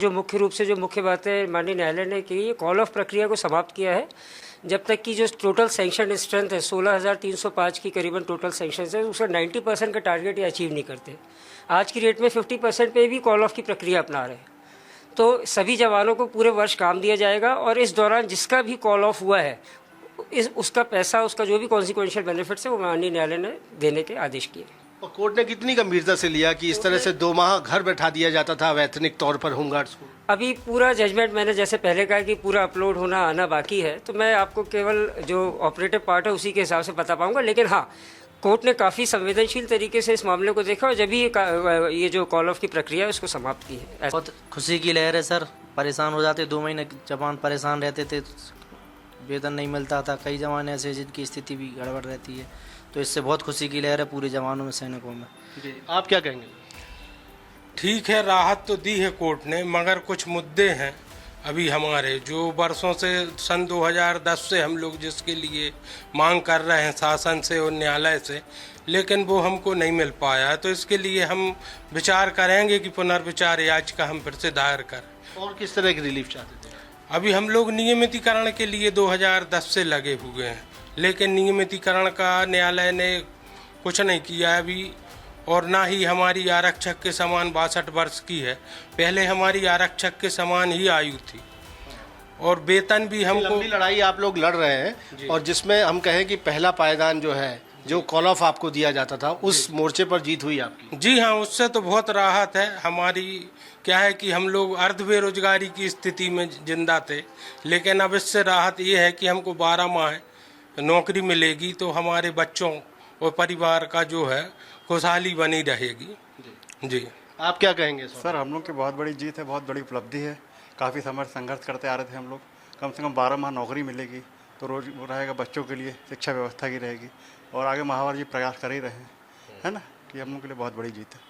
जो मुख्य रूप से जो मुख्य बातें माननीय न्यायालय ने की, कॉल ऑफ प्रक्रिया को समाप्त किया है। जब तक की जो टोटल सैंक्शन स्ट्रेंथ है 16,305 की करीबन टोटल सैंक्शन है, उसका 90% का टारगेट ये अचीव नहीं करते। आज की डेट में 50% पे भी कॉल ऑफ की प्रक्रिया अपना रहे हैं। तो सभी जवानों को पूरे वर्ष काम दिया जाएगा और इस दौरान जिसका भी कॉल ऑफ हुआ है उसका पैसा, उसका जो भी कॉन्सिक्वेंशियल बेनिफिट्स है वो माननीय न्यायालय ने देने के आदेश किए। और कोर्ट ने कितनी गंभीरता से लिया कि इस तरह से 2 माह घर बैठा दिया जाता था अवैतनिक तौर पर होमगार्ड्स को? अभी पूरा जजमेंट मैंने जैसे पहले कहा कि पूरा अपलोड होना आना बाकी है, तो मैं आपको केवल जो ऑपरेटिव पार्ट है उसी के हिसाब से बता पाऊंगा। लेकिन हाँ, कोर्ट ने काफ़ी संवेदनशील तरीके से इस मामले को देखा और जब भी ये जो कॉल ऑफ की प्रक्रिया है उसको समाप्त की है। बहुत खुशी की लहर है सर। परेशान हो जाते, 2 महीने जवान परेशान रहते थे, वेतन नहीं मिलता था। कई जवान ऐसे जिनकी स्थिति भी गड़बड़ रहती है, तो इससे बहुत खुशी की लहर है पूरे जवानों में, सैनिकों में। जी, आप क्या कहेंगे? ठीक है, राहत तो दी है कोर्ट ने, मगर कुछ मुद्दे हैं अभी हमारे जो वर्षों से, सन 2010 से हम लोग जिसके लिए मांग कर रहे हैं शासन से और न्यायालय से, लेकिन वो हमको नहीं मिल पाया। तो इसके लिए हम विचार करेंगे कि पुनर्विचार याचिका हम फिर से दायर करें। और किस तरह की रिलीफ चाहते थे? अभी हम लोग नियमितीकरण के लिए 2010 से लगे हुए हैं, लेकिन नियमितीकरण का न्यायालय ने कुछ नहीं किया अभी, और ना ही हमारी आरक्षक के समान 62 वर्ष की है। पहले हमारी आरक्षक के समान ही आयु थी और वेतन भी हमको। लंबी लड़ाई आप लोग लड़ रहे हैं और जिसमें हम कहें कि पहला पायदान जो है, जो कॉल ऑफ आपको दिया जाता था, उस मोर्चे पर जीत हुई आपकी? जी हाँ, उससे तो बहुत राहत है हमारी। क्या है कि हम लोग अर्ध बेरोजगारी की स्थिति में जिंदा थे, लेकिन अब इससे राहत ये है कि हमको 12 माह नौकरी मिलेगी, तो हमारे बच्चों और परिवार का जो है खुशहाली बनी रहेगी। जी, आप क्या कहेंगे? सर, हम लोग की बहुत बड़ी जीत है, बहुत बड़ी उपलब्धि है। काफ़ी समय संघर्ष करते आ रहे थे हम लोग। कम से कम 12 माह नौकरी मिलेगी तो रोज वो रहेगा, बच्चों के लिए शिक्षा व्यवस्था की रहेगी, और आगे महावर जी प्रयास कर ही रहे हैं, है ना, कि हम लोग के लिए बहुत बड़ी जीत है।